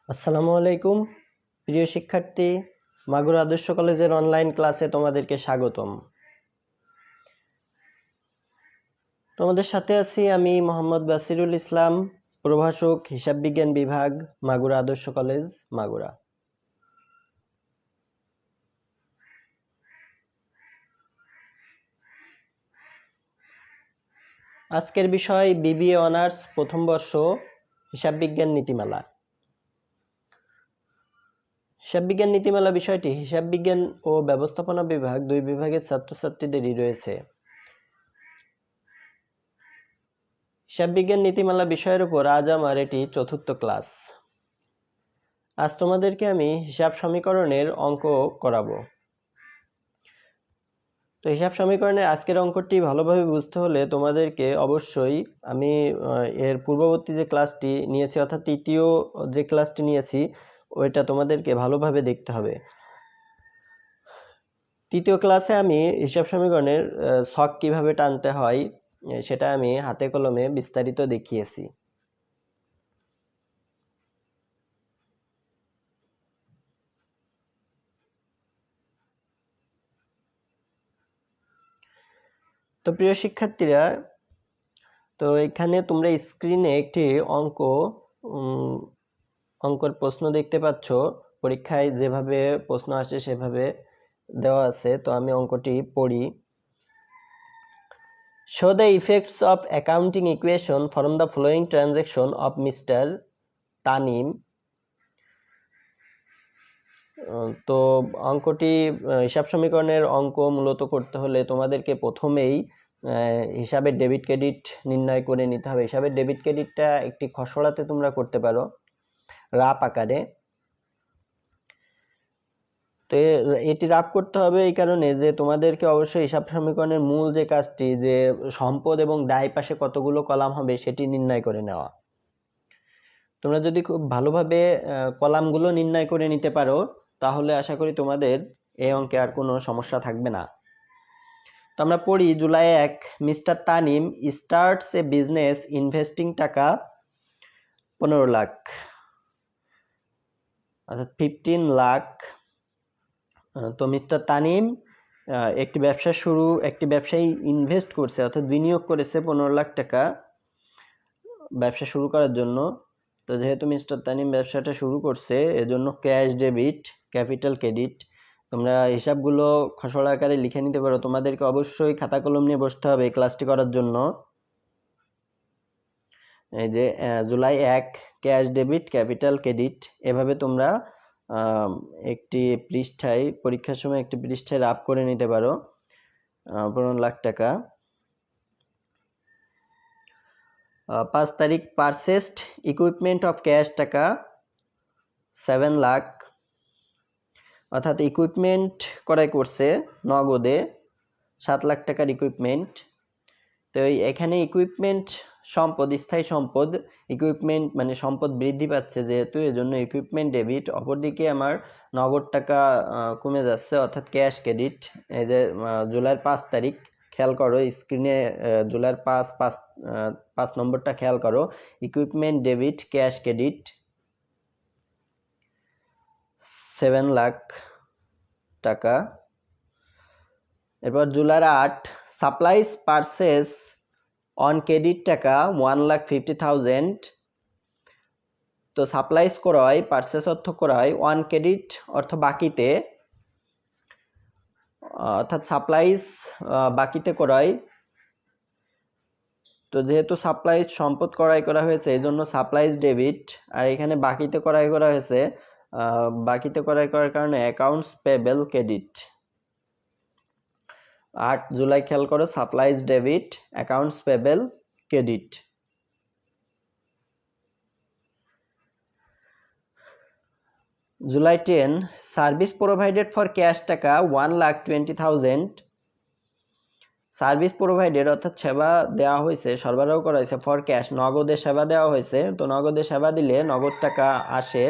আসসালামু আলাইকুম প্রিয় শিক্ষার্থী, মাগুরা আদর্শ কলেজের অনলাইন ক্লাসে তোমাদেরকে স্বাগতম। তোমাদের সাথে আছি আমি মোহাম্মদ বাসিরুল ইসলাম, প্রভাষক, হিসাব বিজ্ঞান বিভাগ, মাগুরা আদর্শ কলেজ, মাগুরা। আজকের বিষয় বিবিএ অনার্স প্রথম বর্ষ, হিসাব বিজ্ঞান নীতিমালা। হিসাব বিজ্ঞান নীতিমালা বিষয়টি হিসাব বিজ্ঞান ও ব্যবস্থাপনা বিভাগ দুই বিভাগের ছাত্রছাত্রীদেরই রয়েছে। হিসাব বিজ্ঞান নীতিমালা বিষয়ের উপর আজ আমার এটি চতুর্থ ক্লাস। আজ তোমাদেরকে আমি হিসাব সমীকরণের অঙ্ক করাবো। তো হিসাব সমীকরণের আজকের অঙ্কটি ভালোভাবে বুঝতে হলে তোমাদেরকে অবশ্যই আমি এর পূর্ববর্তী যে ক্লাসটি নিয়েছি অর্থাৎ তৃতীয় যে ক্লাসটি নিয়েছি ওইটা তোমাদেরকে ভালোভাবে দেখতে হবে। তৃতীয় ক্লাসে আমি হিসাব সমীকরণের ছক কিভাবে টানতে হয় সেটা আমি হাতে কলমে বিস্তারিত দেখিয়েছি। তো প্রিয় শিক্ষার্থীরা, তো এখানে তোমরা স্ক্রিনে একটি অঙ্কর প্রশ্ন দেখতে পাচ্ছ। পরীক্ষায় যেভাবে প্রশ্ন আসে সেভাবে দেওয়া আছে। তো আমি অঙ্কটি পড়ি। Show the effects of accounting equation from the following transaction of Mr. Tanim. তো অঙ্কটি হিসাব সমীকরণের অঙ্ক মূলত করতে হলে তোমাদেরকে প্রথমেই হিসাবের ডেবিট ক্রেডিট নির্ণয় করে নিতে হবে। হিসাবের ডেবিট ক্রেডিটটা একটি খসড়াতে তোমরা করতে পারো, রাপ আকারে। তো এটি রাপ করতে হবে এই কারণে যে তোমাদেরকে অবশ্যই হিসাব সমীকরণের মূল যে কাজটি, যে সম্পদ এবং দায় পাশে কতগুলো কলাম হবে সেটি নির্ণয় করে নেওয়া। তোমরা যদি খুব ভালোভাবে কলামগুলো নির্ণয় করে নিতে পারো তাহলে আশা করি তোমাদের এই অঙ্কে আর কোনো সমস্যা থাকবে না। তো আমরা পড়ি, জুলাই 1 মিস্টার তানিম স্টার্টস এ বিজনেস ইনভেস্টিং টাকা 15 লাখ, অর্থাৎ 15 লাখ। তো মিস্টার তানিম একটি ব্যবসায়ী ইনভেস্ট করছে অর্থাৎ বিনিয়োগ করেছে 15 লাখ টাকা ব্যবসা শুরু করার জন্য। তো যেহেতু মিস্টার তানিম ব্যবসাটা শুরু করছে এজন্য ক্যাশ ডেবিট, ক্যাপিটাল ক্রেডিট। তোমরা হিসাবগুলো খসড়া আকারে লিখে নিতে পারো। তোমাদেরকে অবশ্যই খাতা কলম নিয়ে বসতে হবে এই ক্লাসটি করার জন্য। এই যে July 1 cash debit, capital credit, এভাবে তোমরা একটি পৃষ্ঠায় পরীক্ষার সময় একটি পৃষ্ঠায় রাপ করে নিতে পারো 15 লাখ টাকা। 5 তারিখ পারচেসড ইকুইপমেন্ট অফ ক্যাশ টাকা 7 লাখ, অর্থাৎ ইকুইপমেন্ট ক্রয় করছে নগদে 7 লাখ টাকার ইকুইপমেন্ট। তো এখানে ইকুইপমেন্ট সম্পদ, স্থায়ী সম্পদ। ইকুইপমেন্ট মানে সম্পদ বৃদ্ধি পাচ্ছে যেহেতু, এজন্য ইকুইপমেন্ট ডেবিট। অপরদিকে আমার নগদ টাকা কমে যাচ্ছে অর্থাৎ ক্যাশ ক্রেডিট। এই যে জুলাইয়ের 5 তারিখ খেয়াল করো স্ক্রিনে, জুলাইয়ের 5 নম্বরটা খেয়াল করো, equipment debit, cash credit 7 lakh টাকা। এরপর জুলাইয়ের 8 সাপ্লাইজ পারচেস অন ক্রেডিট টাকা 1,50,000। তো সাপ্লাইজ ক্রয়, পারচেস অর্থ ক্রয়, অন ক্রেডিট অর্থ বাকিতে, অর্থাৎ সাপ্লাইজ বাকিতে ক্রয়। তো যেহেতু সাপ্লাইজ সম্পদ ক্রয় করা হয়েছে এই জন্য সাপ্লাইজ ডেবিট, আর এখানে বাকিতে ক্রয় করা হয়েছে, বাকিতে ক্রয় করার কারণে অ্যাকাউন্টস পেবেল ক্রেডিট। 8 জুলাই খেয়াল করো, supplies debit, accounts payable credit. July 10 service provided for cash টাকা 1,20,000। সার্ভিস প্রোভাইডেড অর্থাৎ সেবা দেওয়া হয়েছে, সরবরাহ করা হয়েছে, ফর ক্যাশ নগদে সেবা দেওয়া হয়েছে। তো নগদে সেবা দিলে নগদ টাকা আসে,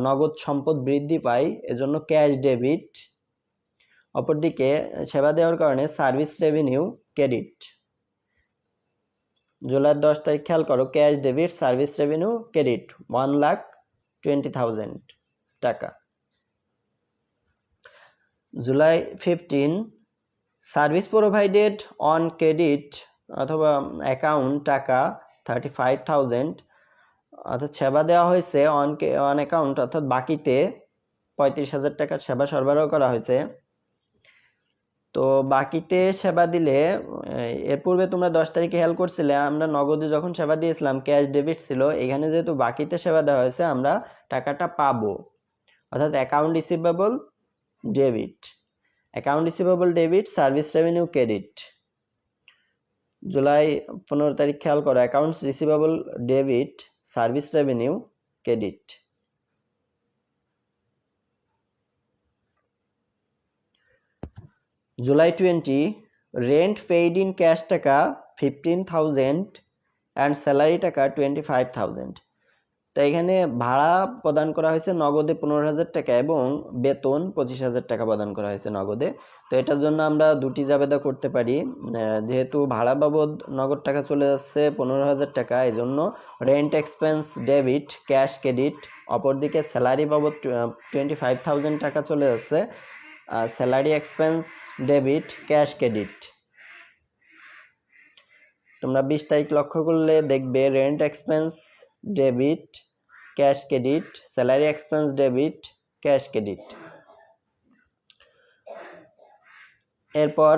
নগদ সম্পদ বৃদ্ধি পায়, এজন্য ক্যাশ ডেবিট। অপরদিকে সেবা দেওয়ার কারণে সার্ভিস রেভিনিউ ক্রেডিট। জুলাই 10 তারিখ খেয়াল করো, cash debit, service revenue credit 1,20,000। 20,000 টাকা। July 15 service provided on credit অথবা অ্যাকাউন্ট টাকা 35,000, অর্থাৎ সেবা দেওয়া হয়েছে অন অ্যাকাউন্ট অর্থাৎ বাকিতে 35,000 টাকার সেবা সরবরাহ করা হয়েছে। তো বাকিতে সেবা দিলে এর পূর্বে তোমরা 10 তারিখে হেল্প করছিলে, আমরা নগদে যখন সেবা দিয়েছিলাম ক্যাশ ডেবিট ছিল, এখানে যেহেতু বাকিতে সেবা দেওয়া হয়েছে আমরা টাকাটা পাবো, অর্থাৎ account receivable debit, account receivable debit, service revenue credit. July 15 তারিখ খেয়াল করো, accounts receivable debit, service revenue credit. July 20 rent paid in cash টাকা 15,000 অ্যান্ড স্যালারি টাকা 25,000। তো এখানে ভাড়া প্রদান করা হয়েছে নগদে 15,000 টাকা এবং বেতন 25,000 টাকা প্রদান করা হয়েছে নগদে। তো এটার জন্য আমরা দুটি জাবেদা করতে পারি, যেহেতু ভাড়া বাবদ নগদ টাকা চলে যাচ্ছে 15,000 টাকা, এই জন্য rent expense debit cash credit, অপরদিকে স্যালারি বাবদ 25,000 টাকা চলে যাচ্ছে salary expense debit cash credit. তোমরা 20 তারিখ লক্ষ্য করলে দেখবে rent expense debit cash credit, salary expense debit cash credit. এরপর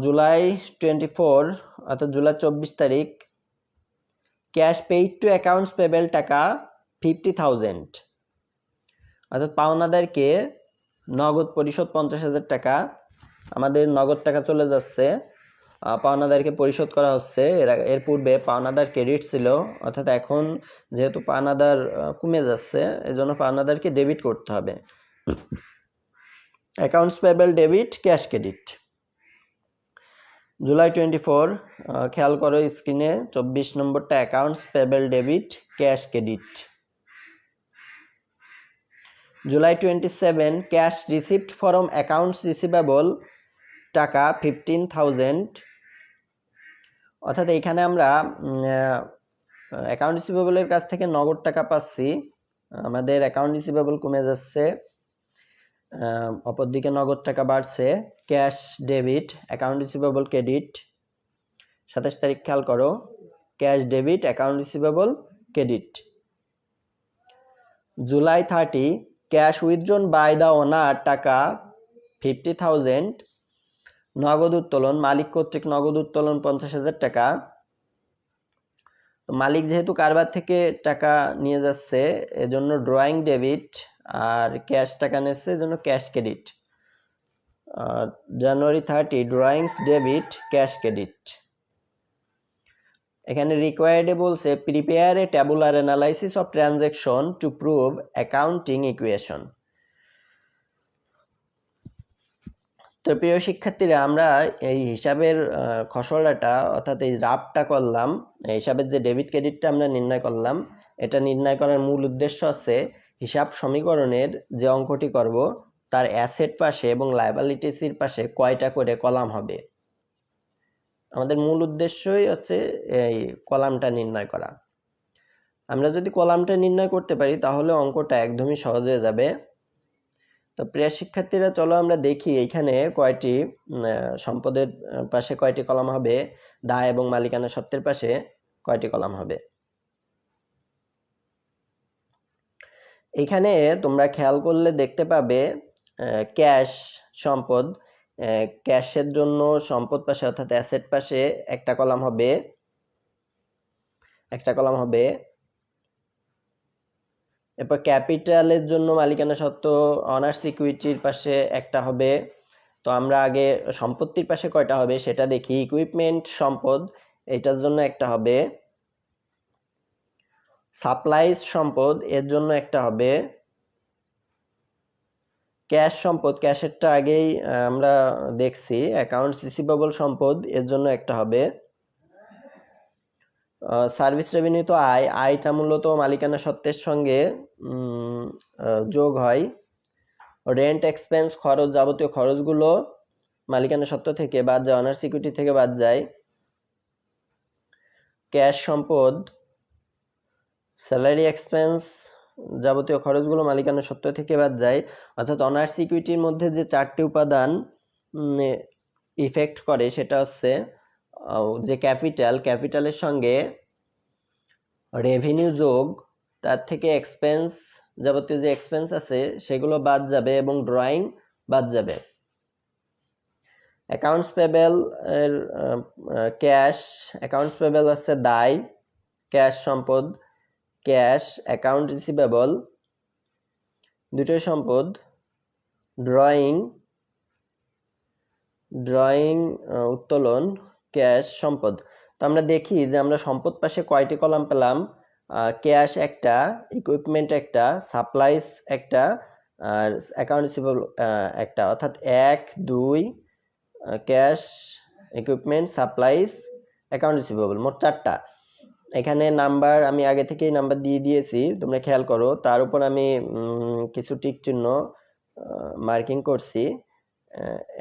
জুলাই 24 অর্থাৎ জুলাই 24 তারিখ cash paid two accounts payable টাকা 50,000, অর্থাৎ পাওনাদারকে নগদ পরিশোধ 50,000 টাকা, আমাদের নগদ টাকা চলে যাচ্ছে, পাওনাদারকে পরিশোধ করা হচ্ছে। এর পূর্বে পাওনাদার ক্রেডিট ছিল, অর্থাৎ এখন যেহেতু পাওনাদার কমে যাচ্ছে এজন্য পাওনাদারকে ডেবিট করতে হবে। Accounts payable debit cash credit. July 24 খেয়াল করো স্ক্রিনে 24 নম্বরটা accounts payable debit cash credit. July 27 cash received from accounts receivable টাকা 15,000, অর্থাৎ এখানে আমরা অ্যাকাউন্ট রিসিভেবলের কাছ থেকে নগদ টাকা পাচ্ছি, আমাদের অ্যাকাউন্ট রিসিভেবল কমে যাচ্ছে, অপরদিকে নগদ টাকা বাড়ছে। Cash debit account receivable credit. 27 তারিখ খেয়াল করো cash debit account receivable credit. July 30 cash withdrawn by the owner টাকা 50,000, নগদ উত্তোলন মালিক কর্তৃক নগদ উত্তোলন 50,000 টাকা। মালিক যেহেতু কারবার থেকে টাকা নিয়ে যাচ্ছে এজন্য ড্রয়িং ডেবিট, আর ক্যাশ টাকা নিচ্ছে এজন্য ক্যাশ ক্রেডিট। জানুয়ারি 30 ড্রয়িংস ডেবিট ক্যাশ ক্রেডিট। এখানে রিকোয়ার্ডে বলছে prepare a tabular analysis of transaction to prove accounting equation. তো প্রিয় শিক্ষার্থীরা, আমরা এই হিসাবের খসড়াটা অর্থাৎ এই ড্রাফটটা করলাম, হিসাবের যে ডেবিট ক্রেডিটটা আমরা নির্ণয় করলাম, এটা নির্ণয় করার মূল উদ্দেশ্য আছে হিসাব সমীকরণের যে অঙ্কটি করব তার অ্যাসেট পাশে এবং লায়াবিলিটিসের পাশে কয়টা করে কলাম হবে। আমাদের মূল উদ্দেশ্যই হচ্ছে এই কলামটা নির্ণয় করা। আমরা যদি কলামটা নির্ণয় করতে পারি তাহলে অঙ্কটা একদমই সহজ হয়ে যাবে। তো প্রিয় শিক্ষার্থীরা, চলো আমরা দেখি এখানে কয়টি সম্পদের পাশে কয়টি কলাম হবে, দায় এবং মালিকানা সত্ত্বের পাশে কয়টি কলাম হবে। এখানে তোমরা খেয়াল করলে দেখতে পাবে ক্যাশ সম্পদ, ক্যাশের জন্য সম্পদ পাশে অর্থাৎ অ্যাসেট পাশে একটা কলাম হবে, এরপর ক্যাপিটালের জন্য মালিকানা সত্ত্ব অনার্স ইকুইটির পাশে একটা হবে। তো আমরা আগে সম্পত্তির পাশে কয়টা হবে সেটা দেখি। ইকুইপমেন্ট সম্পদ, এটার জন্য একটা হবে। সাপ্লাইজ সম্পদ, এর জন্য একটা হবে। ক্যাশ সম্পদ, ক্যাশেরটা আগেই আমরা দেখছি। অ্যাকাউন্টস রিসিভেবল সম্পদ, এর জন্য একটা হবে। সার্ভিস রেভিনিউ তো আয়টা মূলত মালিকানা সত্ত্বের সঙ্গে যোগ হয়। রেন্ট এক্সপেন্স, খরচ, যাবতীয় খরচগুলো মালিকানা সত্ত্ব থেকে বাদ যায়, অনার্স ইকুইটি থেকে বাদ যায়। ক্যাশ সম্পদ, স্যালারি এক্সপেন্স যাবতীয় খরচগুলো মালিকানা সত্ত্ব থেকে বাদ যায়, অর্থাৎ অনার্স ইকুইটির মধ্যে যে 4টি উপাদান ইফেক্ট করে সেটা হচ্ছে যে ক্যাপিটালের সঙ্গে রেভিনিউ যোগ, তার থেকে এক্সপেন্স, যাবতীয় যে এক্সপেন্স আছে সেগুলো বাদ যাবে এবং ড্রয়িং বাদ যাবে। অ্যাকাউন্টস পেবেল এর ক্যাশ, অ্যাকাউন্টস পেবেল হচ্ছে দায়, ক্যাশ সম্পদ, ক্যাশ অ্যাকাউন্ট রিসিভেবল দুটোই সম্পদ, ড্রয়িং উত্তোলন ক্যাশ সম্পদ। তো আমরা দেখি যে আমরা সম্পদ পাশে কয়টি কলাম পেলাম, ক্যাশ একটা, ইকুইপমেন্ট একটা, সাপ্লাইস একটা, আর অ্যাকাউন্ট রিসিভেবল একটা, অর্থাৎ 1 2 cash, equipment, supplies, account receivable, মোট 4টা। এখানে নাম্বার আমি আগে থেকেই নাম্বার দিয়ে দিয়েছি, তোমরা খেয়াল করো। তার উপর আমি কিছু টিক চিহ্ন মার্কিং করছি,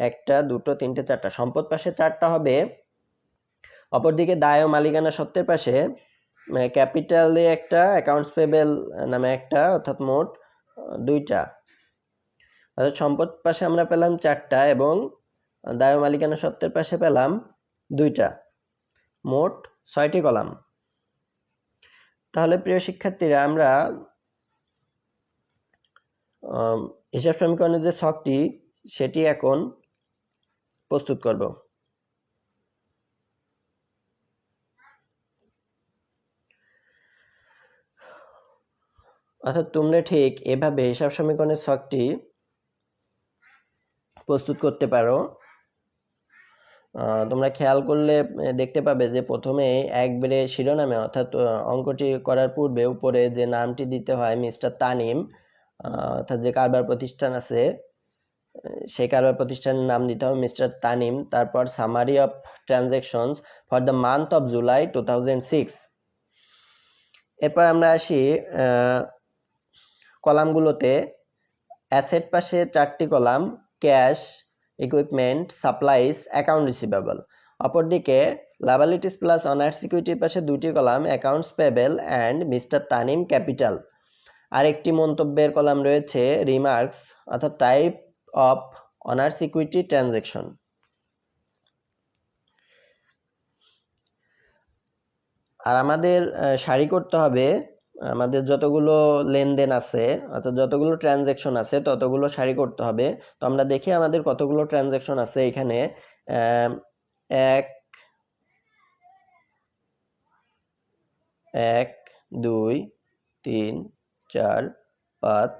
1টা 2টো 3টে 4টা। সম্পদ পাশে 4টা হবে, অপরদিকে দায় ও মালিকানা সত্ত্বের পাশে ক্যাপিটালে একটা, অ্যাকাউন্টস পেবেল নামে একটা, অর্থাৎ মোট 2টা। অর্থাৎ সম্পদ পাশে আমরা পেলাম 4টা এবং দায় ও মালিকানা সত্ত্বের পাশে পেলাম 2টা, মোট 6টি কলাম। তাহলে প্রিয় শিক্ষার্থীরা, আমরা হিসাব সমীকরণের যে ছকটি সেটি এখন প্রস্তুত করব। অর্থাৎ তোমরা ঠিক এভাবে হিসাব সমীকরণের ছকটি প্রস্তুত করতে পারো। তোমরা খেয়াল করলে দেখতে পাবে যে প্রথমে একবারে শিরোনামে, অর্থাৎ অঙ্কটি করার পূর্বে উপরে যে নামটি দিতে হয় মিস্টার তানিম, অর্থাৎ যে কারবার প্রতিষ্ঠান আছে সেই কারবার প্রতিষ্ঠানের নাম দিতে হবে মিস্টার তানিম। তারপর summary of transactions for the month of July 2006। এরপর আমরা আসি কলামগুলোতে। অ্যাসেট পাশে 4টি column, cash, equipment, supplies, account receivable. অপরদিকে লায়াবিলিটিস প্লাস অনার্স ইকুইটির পাশে 2টি column, accounts payable and mister Tanim capital. আরেকটি মন্তব্যের কলাম রয়েছে, রিমার্কস, অর্থাৎ type of owners equity transaction. আর আমাদের সারি করতে হবে, আমাদের যতগুলো লেনদেন আছে অর্থাৎ যতগুলো ট্রানজাকশন আছে ততগুলো সারি করতে হবে। তো আমরা দেখি আমাদের কতগুলো ট্রানজাকশন আছে এখানে। 1 1 2 3 4 5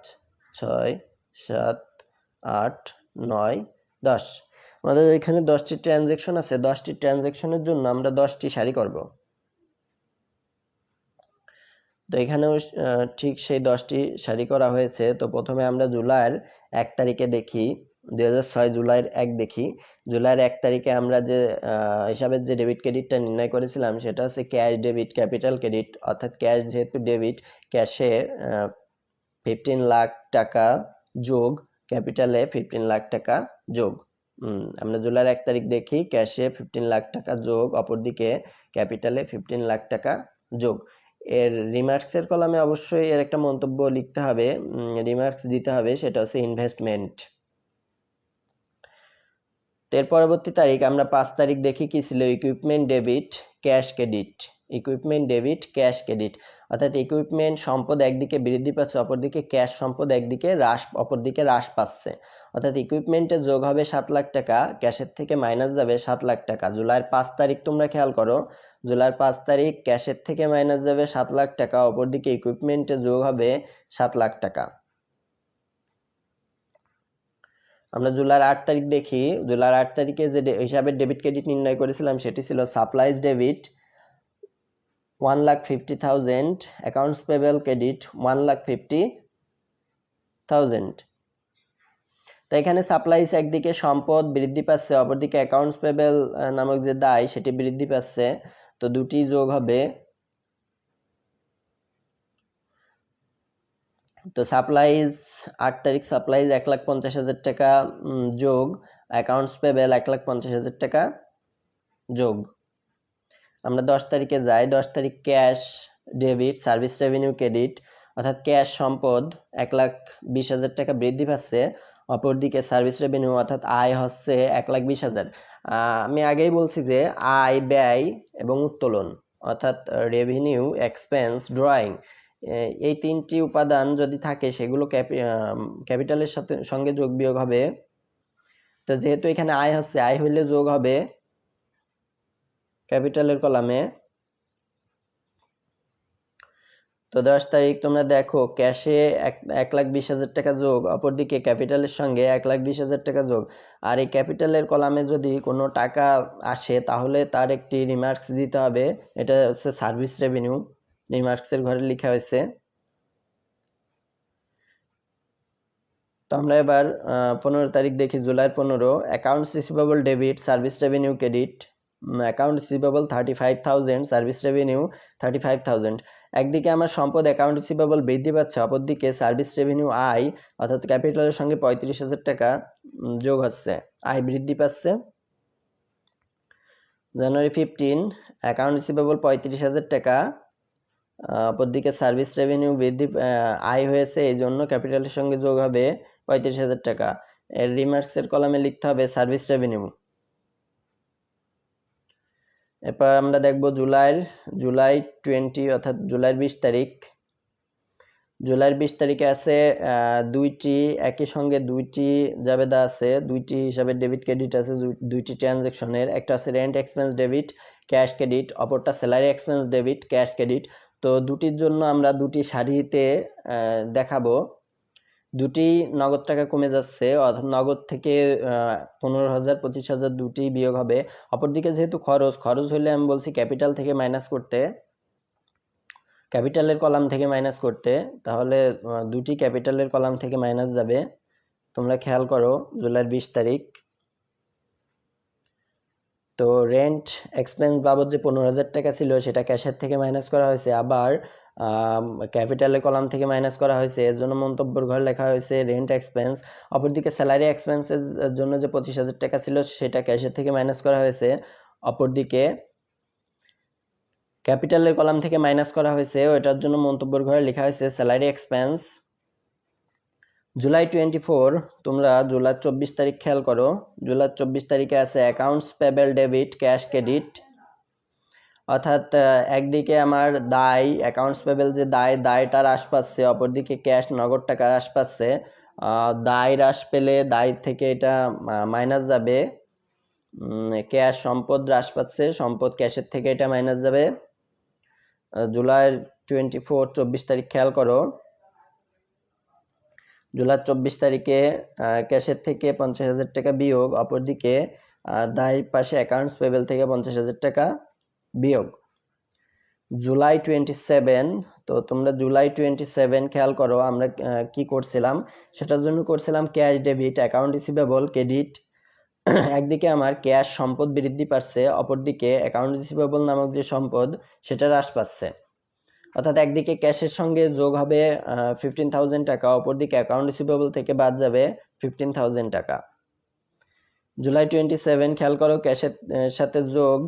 6 7 8 9 10। আমাদের এখানে 10টি ট্রানজাকশন আছে। 10টি ট্রানজাকশনের জন্য আমরা 10টি সারি করব। তো এখানেও ঠিক সেই 10টি সারি করা হয়েছে। তো প্রথমে আমরা জুলাইয়ের 1 তারিখে দেখি, 2006 জুলাইয়ের 1 দেখি। জুলাইয়ের 1 তারিখে আমরা যে হিসাবের যে ডেবিট ক্রেডিটটা নির্ণয় করেছিলাম সেটা হচ্ছে ক্যাশ ডেবিট ক্যাপিটাল ক্রেডিট, অর্থাৎ ক্যাশ যেহেতু ডেবিট, ক্যাশে 15 লাখ টাকা যোগ ক্যাপিটালে 15 লাখ টাকা যোগ। আমরা জুলাইয়ের 1 তারিখ দেখি, ক্যাশে 15 লাখ টাকা যোগ, অপরদিকে ক্যাপিটালে 15 লাখ টাকা যোগ। এর রিমার্কসের কলামে অবশ্যই এর একটা মন্তব্য লিখতে হবে, রিমার্কস দিতে হবে, সেটা হচ্ছে ইনভেস্টমেন্ট। এর পরবর্তী তারিখ আমরা 5 তারিখ দেখি, কি ছিল, equipment debit cash credit, equipment debit cash credit. অর্থাৎ ইকুইপমেন্ট সম্পদ একদিকে বৃদ্ধি পাচ্ছে, অপরদিকে ক্যাশ সম্পদ অপরদিকে হ্রাস পাচ্ছে। অর্থাৎ ইকুইপমেন্টে যোগ হবে 7 লাখ টাকা, ক্যাশের থেকে মাইনাস যাবে 7 লাখ টাকা। জুলাইয়ের 5 তারিখ তোমরা খেয়াল করো, জুলাইয়ের 5 তারিখ ক্যাশের থেকে মাইনাস যাবে 7 লাখ টাকা, অপরদিকে ইকুইপমেন্টে যোগ হবে 7 লাখ টাকা। আমরা জুলাইয়ের 8 তারিখ দেখি, জুলাইয়ের 8 তারিখে যে হিসাবের ডেবিট ক্রেডিট নির্ণয় করেছিলাম সেটি ছিল supplies debit 1,50,000, accounts payable credit 1,50,000। তো এখানে সাপ্লাইজ একদিকে সম্পদ বৃদ্ধি পাচ্ছে, অপরদিকে অ্যাকাউন্টস পেবেল নামক যে দায় সেটি বৃদ্ধি পাচ্ছে। তো দুটি যোগ হবে। তো সাপ্লাইজ 8 তারিখ সাপ্লাইজ 1,50,000 টাকা যোগ অ্যাকাউন্টস পেবেল 1,50,000 টাকা যোগ। আমরা 10 তারিখে যাই, 10 তারিখ cash debit service revenue credit অর্থাৎ ক্যাশ সম্পদ 1,20,000 টাকা বৃদ্ধি পাচ্ছে, অপরদিকে সার্ভিস রেভিনিউ অর্থাৎ আয় হচ্ছে 1,20,000। আমি আগেই বলছি যে আয়, ব্যয় এবং উত্তোলন অর্থাৎ রেভিনিউ, এক্সপেন্স, ড্রয়িং, এই তিনটি উপাদান যদি থাকে সেগুলো ক্যাপিটালের সঙ্গে যোগ বিয়োগ হবে। তো যেহেতু এখানে আয় হচ্ছে, আয় হইলে যোগ হবে ক্যাপিটালের কলামে। তো 10 তারিখ তোমরা দেখো ক্যাশে 1,20,000 টাকা যোগ, অপরদিকে ক্যাপিটালের সঙ্গে 1,20,000 টাকা যোগ। আর এই ক্যাপিটালের কলামে যদি কোনো টাকা আসে তাহলে তার একটি রিমার্কস দিতে হবে। এটা হচ্ছে সার্ভিস রেভিনিউ, রিমার্কসের ঘরে লেখা হয়েছে। তো আমরা এবার 15 তারিখ দেখি, July 15। Accounts receivable debit, service revenue credit. Account receivable 35,000, service revenue 35,000। একদিকে আমার সম্পদ অ্যাকাউন্ট রিসিভেবল বৃদ্ধি পাচ্ছে, অপরদিকে সার্ভিস রেভিনিউ আয় অর্থাৎ ক্যাপিটালের সঙ্গে 35,000 টাকা যোগ হচ্ছে, আয় বৃদ্ধি পাচ্ছে। জানুয়ারি 15, অ্যাকাউন্ট রিসিভেবল 35,000 টাকা, অপরদিকে সার্ভিস রেভিনিউ বৃদ্ধি, আয় হয়েছে, এই জন্য ক্যাপিটালের সঙ্গে যোগ হবে 35,000 টাকা। এর রিমার্কসের কলামে লিখতে হবে সার্ভিস রেভিনিউ। এরপর আমরা দেখব জুলাই 20 অর্থাৎ জুলাইয়ের 20 তারিখ। জুলাইয়ের 20 তারিখে আছে দুইটি, একই সঙ্গে দুইটি জাবেদা আছে, দুইটি হিসাবে ডেবিট ক্রেডিট আছে দুইটি ট্রানজ্যাকশনের। একটা আছে rent expense debit, cash credit, অপরটা salary expense debit, cash credit. তো দুটির জন্য আমরা দুটি সারিতে দেখাবো। দুটি নগদ টাকা কমে যাচ্ছে, অর্থাৎ নগদ থেকে 15,000, 25,000 দুটি বিয়োগ হবে। অপরদিকে যেহেতু খরচ হলে আমি বলছি ক্যাপিটাল থেকে মাইনাস করতে, ক্যাপিটালের কলাম থেকে মাইনাস করতে, তাহলে দুটি ক্যাপিটালের কলাম থেকে মাইনাস যাবে। তোমরা খেয়াল করো জুলাইয়ের 20 তারিখ। তো রেন্ট এক্সপেন্স বাবদ যে 15,000 টাকা ছিল সেটা ক্যাশের থেকে মাইনাস করা হয়েছে, আবার ক্যাপিটালের কলাম থেকে মাইনাস করা হয়েছে, এর জন্য মন্তব্যের ঘরে লেখা হয়েছে রেন্ট এক্সপেন্স। অপরদিকে স্যালারি এক্সপেন্সের জন্য যে 25,000 টাকা ছিল সেটা ক্যাশের থেকে মাইনাস করা হয়েছে, অপরদিকে ক্যাপিটালের কলাম থেকে মাইনাস করা হয়েছে, ওটার জন্য মন্তব্যের ঘরে লেখা হয়েছে স্যালারি এক্সপেন্স। জুলাই 24, তোমরা জুলাই 24 তারিখ খেয়াল করো। জুলাই 24 তারিখে আছে accounts payable debit, cash credit. অর্থাৎ একদিকে আমার দায়, অ্যাকাউন্টস পেবেল যে দায়টা হ্রাস পাচ্ছে, অপরদিকে ক্যাশ নগদ টাকা হ্রাস পাচ্ছে। দায় হ্রাস পেলে দায় থেকে এটা মাইনাস যাবে, ক্যাশ সম্পদ হ্রাস পাচ্ছে, সম্পদ ক্যাশের থেকে এটা মাইনাস যাবে। জুলাই 24 তারিখ খেয়াল করো। জুলাই 24 তারিখে ক্যাশের থেকে 50,000 টাকা বিয়োগ, অপরদিকে দায়ের পাশে অ্যাকাউন্টস পেবেল থেকে 50,000 টাকা বিয়োগ। জুলাই 27, তো তোমরা জুলাই 27 খেয়াল করো আমরা কি করছিলাম, সেটার জন্য করছিলাম cash debit, account receivable credit. একদিকে আমার ক্যাশ সম্পদ বৃদ্ধি পাচ্ছে, অপরদিকে অ্যাকাউন্ট রিসিভেবল নামক যে সম্পদ সেটা হ্রাস পাচ্ছে। অর্থাৎ একদিকে ক্যাশের সঙ্গে যোগ হবে 15,000 টাকা, অপরদিকে অ্যাকাউন্ট রিসিভেবল থেকে বাদ যাবে 15,000 টাকা। জুলাই 27 খেয়াল করো, ক্যাশের সাথে যোগ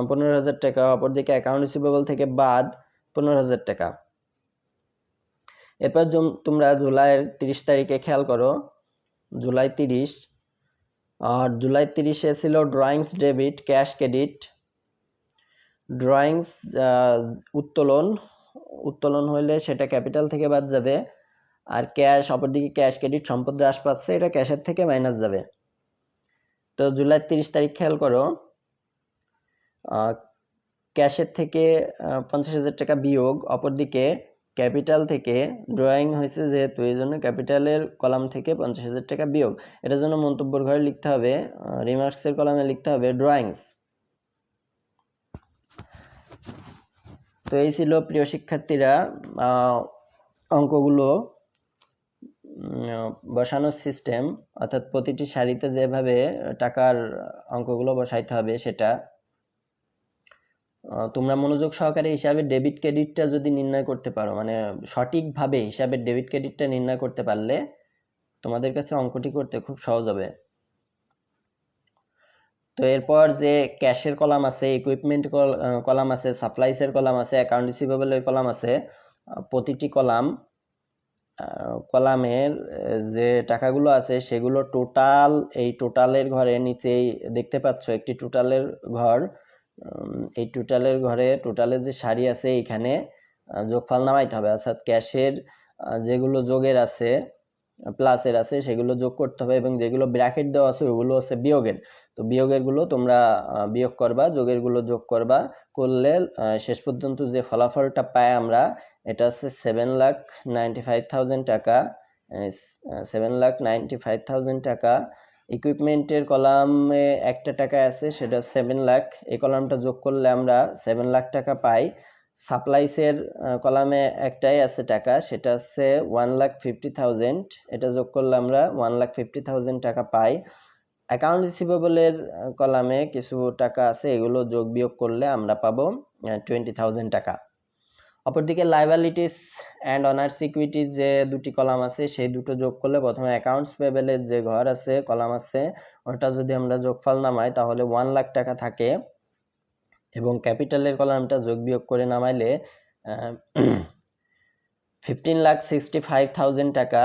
15,000 টাকা, অপরদিকে অ্যাকাউন্ট রিসিভেবল থেকে বাদ 15,000 টাকা। এরপর তোমরা জুলাইয়ের 30 তারিখে খেয়াল করো, জুলাই 30। আর জুলাই 30-এ ছিল drawings debit, cash credit. Drawings উত্তোলন হইলে সেটা ক্যাপিটাল থেকে বাদ যাবে, আর ক্যাশ, অপরদিকে ক্যাশ ক্রেডিট সম্পদ হ্রাস পাচ্ছে, এটা ক্যাশের থেকে মাইনাস যাবে। তো জুলাই 30 তারিখ খেয়াল করো, ক্যাশের থেকে 50,000 টাকা বিয়োগ, অপরদিকে ক্যাপিটাল থেকে, ড্রয়িং হয়েছে যেহেতু এই জন্য ক্যাপিটালের কলাম থেকে 50,000 টাকা বিয়োগ। এটার জন্য মন্তব্যের ঘরে লিখতে হবে, রিমার্কসের কলামে লিখতে হবে ড্রয়িংস। তো এই ছিল প্রিয় শিক্ষার্থীরা অঙ্কগুলো বসানোর সিস্টেম, অর্থাৎ প্রতিটি সারিতে যেভাবে টাকার অঙ্কগুলো বসাইতে হবে সেটা। তোমরা মনোযোগ সহকারে হিসাবে ডেবিট ক্রেডিটটা যদি নির্ণয় করতে পারো, মানে সঠিকভাবে হিসাবের ডেবিট ক্রেডিটটা নির্ণয় করতে পারলে তোমাদের কাছে অঙ্কটি করতে খুব সহজ হবে। তো এরপর যে ক্যাশের কলাম আছে, ইকুইপমেন্ট কলাম আছে, সাপ্লাইসের কলাম আছে, অ্যাকাউন্ট রিসিভেবলের কলাম আছে, প্রতিটি কলামের যে টাকাগুলো আছে সেগুলো টোটাল, এই টোটালের ঘরে নিচেই দেখতে পাচ্ছ একটি টোটালের ঘর। এই টোটালের ঘরে টোটালের যে সারি আছে এখানে যোগফল নামাইতে হবে, অর্থাৎ ক্যাশের যেগুলো যোগের আছে প্লাসের আছে সেগুলো যোগ করতে হবে, এবং যেগুলো ব্র্যাকেট দেওয়া আছে ওগুলো হচ্ছে বিয়োগের। তো বিয়োগের গুলো তোমরা বিয়োগ করবা, যোগের গুলো যোগ করবা, করলে শেষ পর্যন্ত যে ফলাফলটা পাই আমরা, এটা হচ্ছে 7,95,000 টাকা। 7,95,000 টাকা। ইকুইপমেন্টের কলামে একটা টাকা আছে, সেটা 7 লাখ। এই কলামটা যোগ করলে আমরা 7 লাখ টাকা পাই। সাপ্লাইসের কলামে একটাই আছে টাকা, সেটা হচ্ছে 1,50,000। এটা যোগ করলে আমরা 1,50,000 টাকা পাই। অ্যাকাউন্ট রিসিভেবলের কলামে কিছু টাকা আছে, এগুলো যোগ বিয়োগ করলে আমরা পাবো 20,000 টাকা। অপরদিকে লায়াবিলিটিস অ্যান্ড অনার্স ইকুইটির যে দুটি কলাম আছে সেই দুটো যোগ করলে প্রথমে অ্যাকাউন্টস পেবেলের যে ঘর আছে কলাম আছে ওটা যদি আমরা যোগফল নামাই তাহলে 1 লাখ টাকা থাকে, এবং ক্যাপিটালের কলামটা যোগ বিয়োগ করে নামাইলে 15,65,000 টাকা।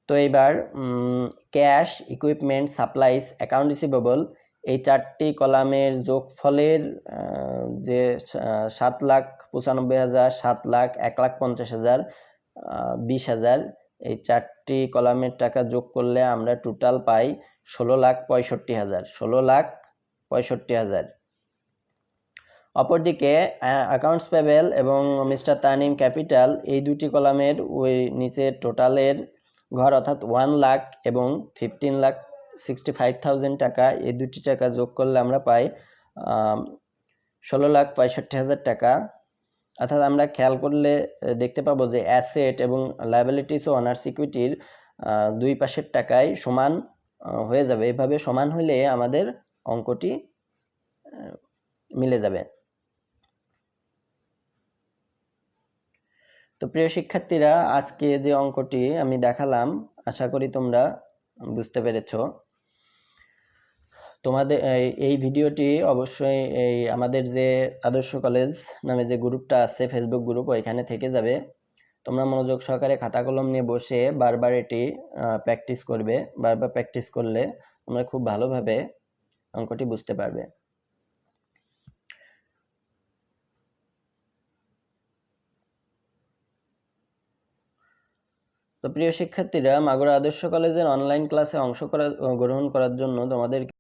তো এবার cash, equipment, supplies, account receivable এই চারটি কলামের যোগফলের যে 7,95,000, 7 লাখ, 1,50,000, 20,000, এই চারটি কলামের টাকা যোগ করলে আমরা টোটাল পাই 16,65,000। 16,65,000। অপরদিকে অ্যাকাউন্টস পেবেল এবং মিস্টার তানিম ক্যাপিটাল এই দুটি কলামের ওই নিচে টোটালের ঘর, অর্থাৎ 1 লাখ এবং 15,65,000 টাকা, এই দুটি টাকা যোগ করলে আমরা পাই 16,65,000 টাকা। অর্থাৎ আমরা খেয়াল করলে দেখতে পাবো যে অ্যাসেট এবং লায়াবিলিটিস ও অনার্স ইকুইটির দুই পাশের টাকায় সমান হয়ে যাবে। এভাবে সমান হলে আমাদের অঙ্কটি মিলে যাবে। তো প্রিয় শিক্ষার্থীরা, আজকে যে অঙ্কটি আমি দেখালাম আশা করি তোমরা বুঝতে পেরেছো। তোমাদের এই ভিডিওটি অবশ্যই এই আমাদের যে আদর্শ কলেজ নামে যে গ্রুপটা আছে ফেসবুক গ্রুপ, ওইখানে থেকে যাবে। তোমরা মনোযোগ সহকারে খাতা কলম নিয়ে বসে বারবার এটি প্র্যাকটিস করবে। বারবার প্র্যাকটিস করলে তোমরা খুব ভালোভাবে অঙ্কটি বুঝতে পারবে। তো প্রিয় শিক্ষার্থীরা, মাগুরা আদর্শ কলেজের অনলাইন ক্লাসে গ্রহণ করার জন্য তোমাদের